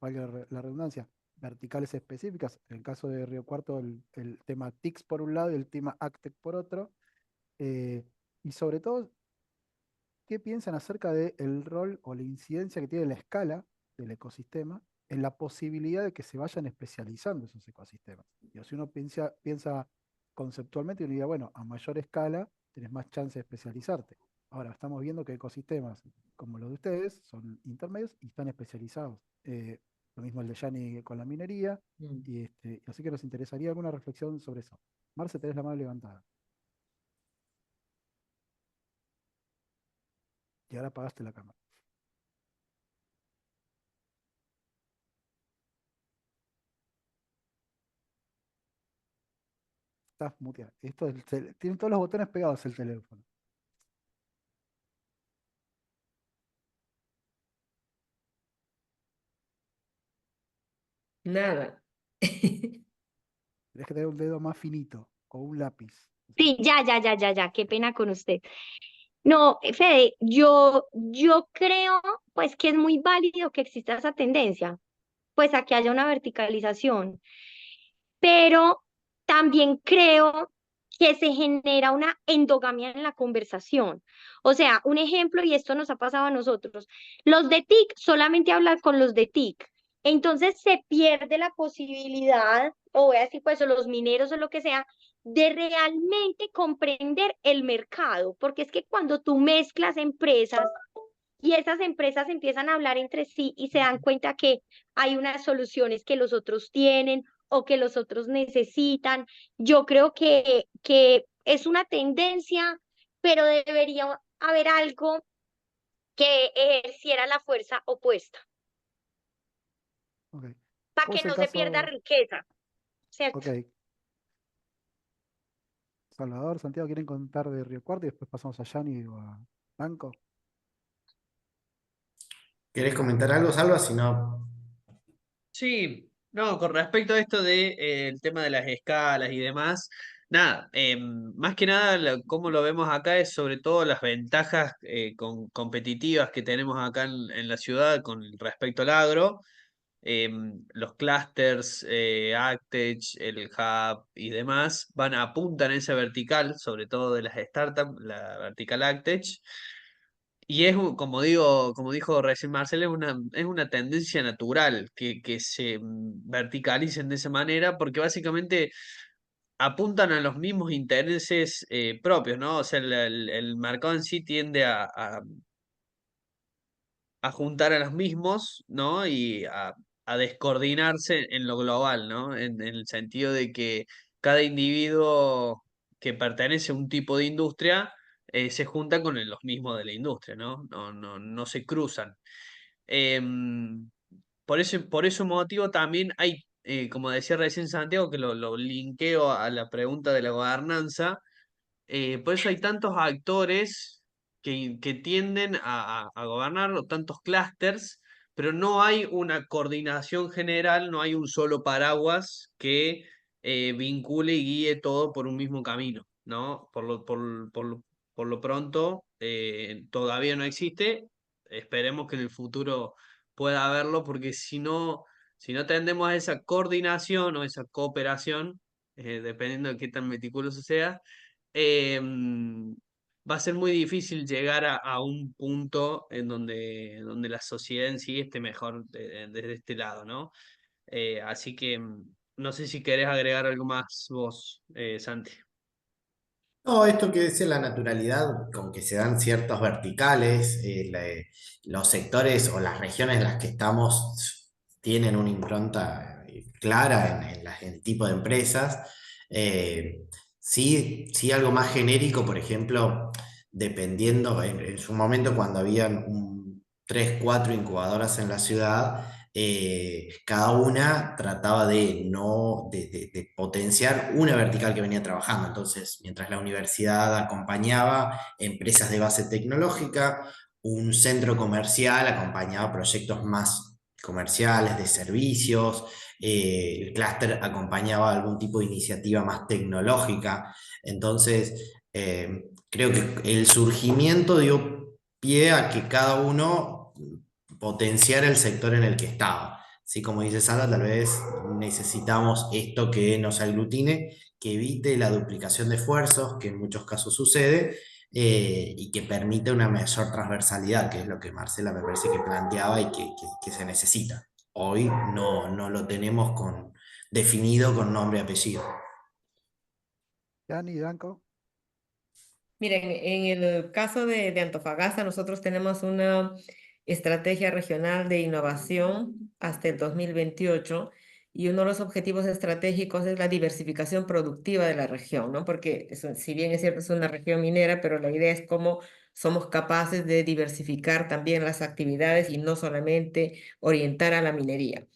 valga la redundancia, verticales específicas? En el caso de Río Cuarto, el tema TICS por un lado y el tema ACTEC por otro. Y sobre todo, ¿qué piensan acerca del rol o la incidencia que tiene la escala del ecosistema en la posibilidad de que se vayan especializando esos ecosistemas? Y si uno piensa conceptualmente, uno diría, bueno, a mayor escala tenés más chance de especializarte. Ahora, estamos viendo que ecosistemas como los de ustedes son intermedios y están especializados. Lo mismo el de Yanni con la minería, Mm. y así que nos interesaría alguna reflexión sobre eso. Marce, tenés la mano levantada. Y ahora apagaste la cámara. Estás muteado. Tiene todos los botones pegados el teléfono. Nada. Tienes que tener un dedo más finito o un lápiz. Sí, ya, qué pena con usted. No, Fede, yo creo pues que es muy válido que exista esa tendencia, pues a que haya una verticalización, pero también creo que se genera una endogamia en la conversación. O sea, un ejemplo, y esto nos ha pasado a nosotros, los de TIC solamente hablan con los de TIC, entonces se pierde la posibilidad, o voy a decir pues, o los mineros o lo que sea, de realmente comprender el mercado, porque es que cuando tú mezclas empresas y esas empresas empiezan a hablar entre sí y se dan cuenta que hay unas soluciones que los otros tienen o que los otros necesitan. Yo creo que es una tendencia, pero debería haber algo que ejerciera la fuerza opuesta Ok. para ¿Cómo que es el no se pierda caso? riqueza, ¿cierto? Ok. Salvador, Santiago, ¿quieren contar de Río Cuarto y después pasamos a Yanni o a Banco? ¿Querés comentar algo, Salva? Si no, Sí, no, con respecto a esto de, el tema de las escalas y demás, nada, más que nada cómo lo vemos acá es sobre todo las ventajas competitivas que tenemos acá en la ciudad con respecto al agro, los clusters, Actech, el Hub y demás, apuntan a esa vertical, sobre todo de las startups, la vertical Actech. Y como digo, como dijo recién Marcelo, es una tendencia natural que se verticalicen de esa manera, porque básicamente apuntan a los mismos intereses propios, ¿no? O sea, el mercado en sí tiende a juntar a los mismos, ¿no? Y a descoordinarse en lo global, ¿no? En el sentido de que cada individuo que pertenece a un tipo de industria se junta con los mismos de la industria, ¿no? No se cruzan. Em, por ese motivo también hay, como decía recién Santiago, que lo linkeo a la pregunta de la gobernanza, por eso hay tantos actores que tienden a gobernar, o tantos clústeres, pero no hay una coordinación general, no hay un solo paraguas que vincule y guíe todo por un mismo camino, ¿no? Por lo pronto, todavía no existe. Esperemos que en el futuro pueda haberlo, porque si no tendemos a esa coordinación o esa cooperación, dependiendo de qué tan meticuloso sea, va a ser muy difícil llegar a un punto en donde la sociedad en sí esté mejor desde este lado, ¿no? Así que no sé si querés agregar algo más vos, Santi. no, esto que dice la naturalidad con que se dan ciertos verticales, los sectores o las regiones en las que estamos tienen una impronta clara en el tipo de empresas. Sí, sí, algo más genérico, por ejemplo, dependiendo, en su momento cuando habían 3, 4 incubadoras en la ciudad, cada una trataba de potenciar una vertical que venía trabajando. Entonces, mientras la universidad acompañaba empresas de base tecnológica, un centro comercial acompañaba proyectos más comerciales, de servicios, el clúster acompañaba algún tipo de iniciativa más tecnológica. Entonces, creo que el surgimiento dio pie a que cada uno potenciara el sector en el que estaba. Así como dice Sara, tal vez necesitamos esto que nos aglutine, que evite la duplicación de esfuerzos, que en muchos casos sucede, y que permite una mayor transversalidad, que es lo que Marcela me parece que planteaba y que se necesita. Hoy no lo tenemos definido con nombre y apellido. Yani, Danco. Miren, en el caso de Antofagasta, nosotros tenemos una estrategia regional de innovación hasta el 2028 y uno de los objetivos estratégicos es la diversificación productiva de la región, ¿no? Porque si bien es cierto, es una región minera, pero la idea es cómo somos capaces de diversificar también las actividades y no solamente orientar a la minería.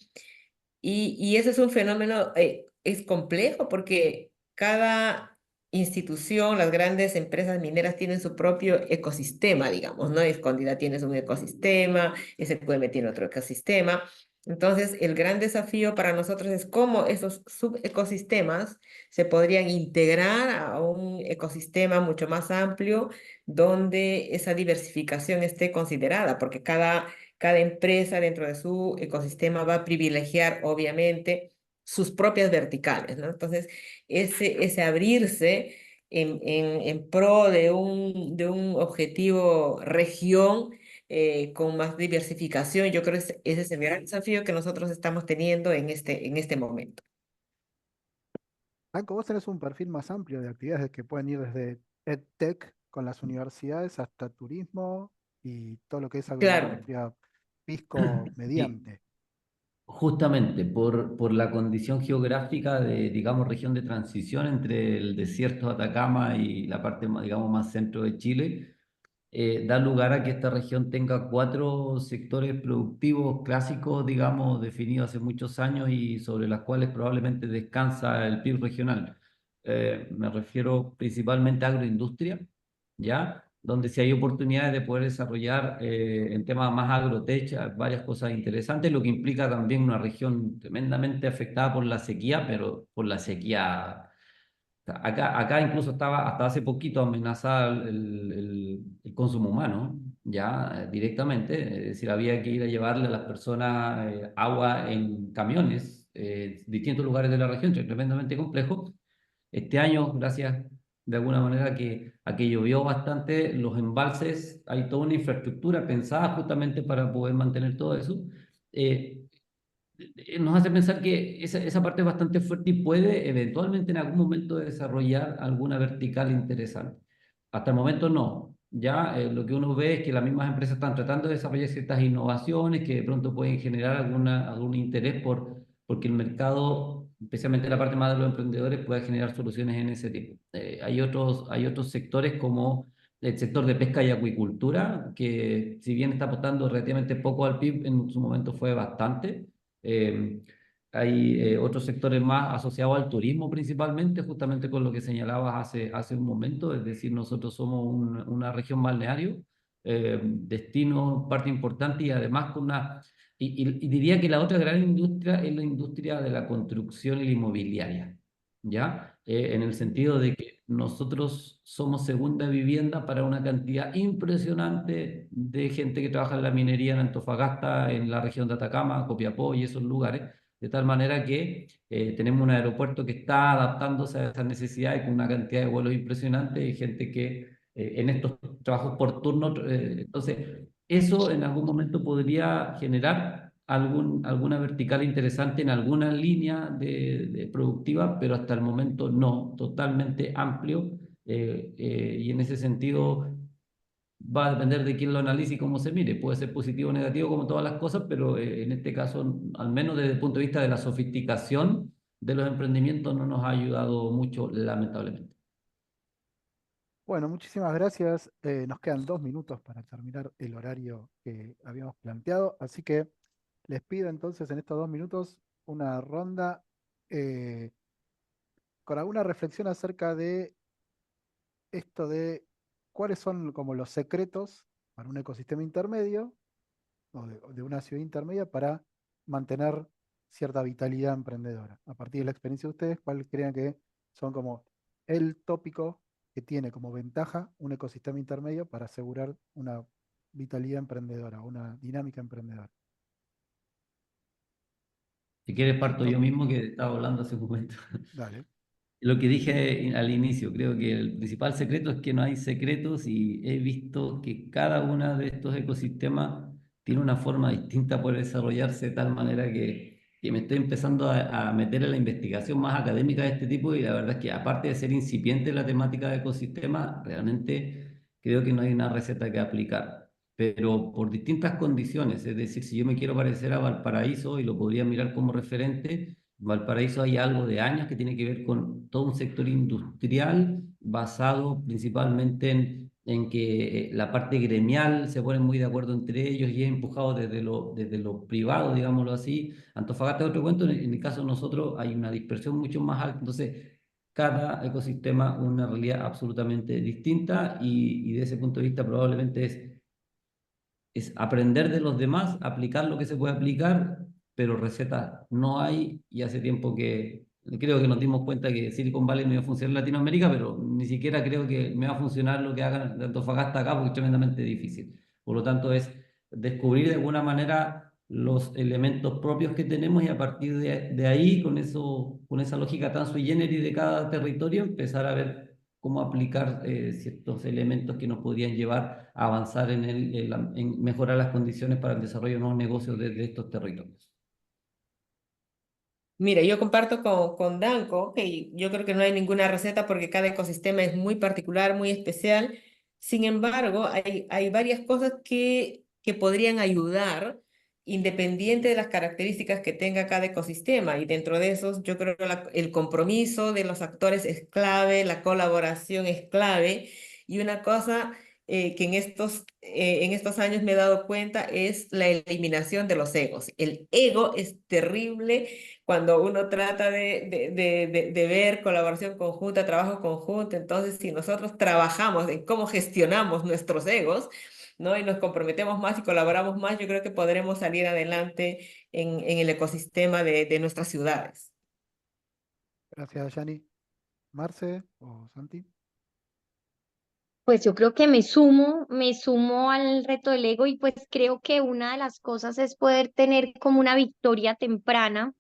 Y ese es un fenómeno, es complejo porque cada institución, las grandes empresas mineras tienen su propio ecosistema, digamos, ¿no? Escondida tienes un ecosistema, SQM tiene otro ecosistema. Entonces, el gran desafío para nosotros es cómo esos subecosistemas se podrían integrar a un ecosistema mucho más amplio donde esa diversificación esté considerada, porque cada empresa dentro de su ecosistema va a privilegiar, obviamente, sus propias verticales, ¿no? Entonces, ese abrirse en pro de un objetivo región con más diversificación, yo creo que ese es el gran desafío que nosotros estamos teniendo en este momento. Danco, vos tenés un perfil más amplio de actividades que pueden ir desde EdTech con las universidades hasta turismo y todo lo que es Claro. agroindustria pisco Sí, mediante. justamente por la condición geográfica de, digamos, región de transición entre el desierto de Atacama y la parte, digamos, más centro de Chile, da lugar a que esta región tenga cuatro sectores productivos clásicos, digamos, definidos hace muchos años y sobre las cuales probablemente descansa el PIB regional. Me refiero principalmente a agroindustria, ¿ya? Donde sí hay oportunidades de poder desarrollar en temas más agrotech varias cosas interesantes, lo que implica también una región tremendamente afectada por la sequía, pero por la sequía. Acá incluso estaba hasta hace poquito amenazada el consumo humano, ya directamente, es decir, había que ir a llevarle a las personas agua en camiones, distintos lugares de la región, tremendamente complejo. Este año, gracias de alguna manera a que llovió bastante, los embalses, hay toda una infraestructura pensada justamente para poder mantener todo eso. Eh, Nos hace pensar que esa parte es bastante fuerte y puede eventualmente en algún momento desarrollar alguna vertical interesante. Hasta el momento no. Ya lo que uno ve es que las mismas empresas están tratando de desarrollar ciertas innovaciones que de pronto pueden generar algún interés porque el mercado, especialmente la parte más de los emprendedores, pueda generar soluciones en ese tipo. Hay otros sectores como el sector de pesca y acuicultura, que si bien está aportando relativamente poco al PIB, en su momento fue bastante. Eh, Hay otros sectores más asociados al turismo principalmente, justamente con lo que señalabas hace un momento, es decir, nosotros somos una región balneario, destino, parte importante y además con una... Y diría que la otra gran industria es la industria de la construcción y la inmobiliaria, ¿ya? En el sentido de que nosotros somos segunda vivienda para una cantidad impresionante de gente que trabaja en la minería en Antofagasta, en la región de Atacama, Copiapó y esos lugares, de tal manera que tenemos un aeropuerto que está adaptándose a esas necesidades con una cantidad de vuelos impresionante y gente que en estos trabajos por turno, entonces eso en algún momento podría generar alguna vertical interesante en alguna línea de productiva, pero hasta el momento no, totalmente amplio. Y en ese sentido va a depender de quién lo analice y cómo se mire. Puede ser positivo o negativo como todas las cosas, pero en este caso, al menos desde el punto de vista de la sofisticación de los emprendimientos, no nos ha ayudado mucho, lamentablemente. Bueno, muchísimas gracias. Nos quedan 2 minutos para terminar el horario que habíamos planteado, así que Les pido entonces en estos 2 minutos una ronda eh, con alguna reflexión acerca de esto de cuáles son como los secretos para un ecosistema intermedio o de una ciudad intermedia para mantener cierta vitalidad emprendedora. A partir de la experiencia de ustedes, ¿cuál creen que son como el tópico que tiene como ventaja un ecosistema intermedio para asegurar una vitalidad emprendedora, una dinámica emprendedora? Si quieres parto Víctor, yo mismo que estaba hablando hace un momento. dale. Lo que dije al inicio, creo que el principal secreto es que no hay secretos y he visto que cada uno de estos ecosistemas tiene una forma distinta por desarrollarse de tal manera que me estoy empezando a meter en la investigación más académica de este tipo y la verdad es que aparte de ser incipiente la temática de ecosistemas, realmente creo que no hay una receta que aplicar, pero por distintas condiciones, es decir, si yo me quiero parecer a Valparaíso y lo podría mirar como referente, Valparaíso hay algo de años que tiene que ver con todo un sector industrial basado principalmente en que la parte gremial se pone muy de acuerdo entre ellos y es empujado desde lo privado, digámoslo así. Antofagasta es otro cuento, en el caso de nosotros hay una dispersión mucho más alta, entonces cada ecosistema una realidad absolutamente distinta y de ese punto de vista probablemente es aprender de los demás, aplicar lo que se puede aplicar, pero recetas no hay y hace tiempo que creo que nos dimos cuenta que Silicon Valley no iba a funcionar en Latinoamérica, pero ni siquiera creo que me va a funcionar lo que hagan de Antofagasta acá porque es tremendamente difícil. Por lo tanto, es descubrir de alguna manera los elementos propios que tenemos y a partir de ahí, con eso, con esa lógica tan sui generis de cada territorio, empezar a ver cómo aplicar ciertos elementos que nos podrían llevar a avanzar en mejorar las condiciones para el desarrollo de nuevos negocios desde estos territorios. Mira, yo comparto con Danco que yo creo que no hay ninguna receta porque cada ecosistema es muy particular, muy especial. Sin embargo, hay varias cosas que podrían ayudar independiente de las características que tenga cada ecosistema. Y dentro de esos, yo creo que el compromiso de los actores es clave, la colaboración es clave. Y una cosa que en estos años me he dado cuenta es la eliminación de los egos. El ego es terrible cuando uno trata de ver colaboración conjunta, trabajo conjunto. Entonces, si nosotros trabajamos en cómo gestionamos nuestros egos, ¿no? Y nos comprometemos más y colaboramos más, yo creo que podremos salir adelante en el ecosistema de nuestras ciudades. Gracias, Yani. Marce o Santi. Pues yo creo que me sumo al reto del ego y pues creo que una de las cosas es poder tener como una victoria temprana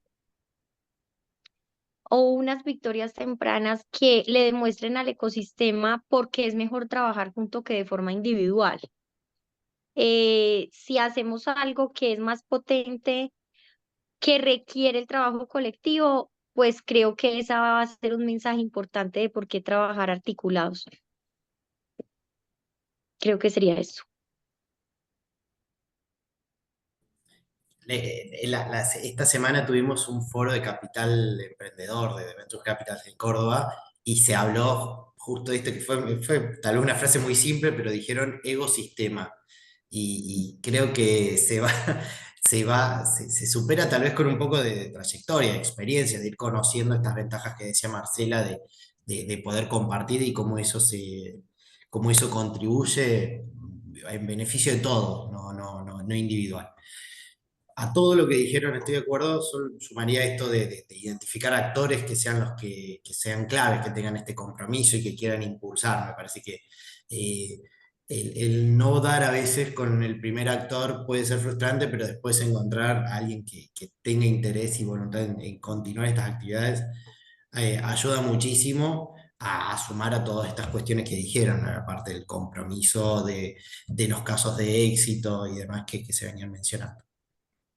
o unas victorias tempranas que le demuestren al ecosistema por qué es mejor trabajar junto que de forma individual. Si hacemos algo que es más potente, que requiere el trabajo colectivo, pues creo que esa va a ser un mensaje importante de por qué trabajar articulados. Creo que sería eso. Esta semana tuvimos un foro de capital emprendedor, de Venture Capital en Córdoba, y se habló justo de esto, que fue tal vez una frase muy simple, pero dijeron ecosistema. Y creo que se supera tal vez con un poco de trayectoria, de experiencia, de ir conociendo estas ventajas que decía Marcela, de poder compartir y cómo eso contribuye en beneficio de todos, no individual. A todo lo que dijeron estoy de acuerdo, sumaría esto de identificar actores que sean los que sean claves, que tengan este compromiso y que quieran impulsar. Me parece que eh, el no dar a veces con el primer actor puede ser frustrante, pero después encontrar a alguien que tenga interés y voluntad en continuar estas actividades ayuda muchísimo a sumar a todas estas cuestiones que dijeron, aparte del compromiso de los casos de éxito y demás que se venían mencionando.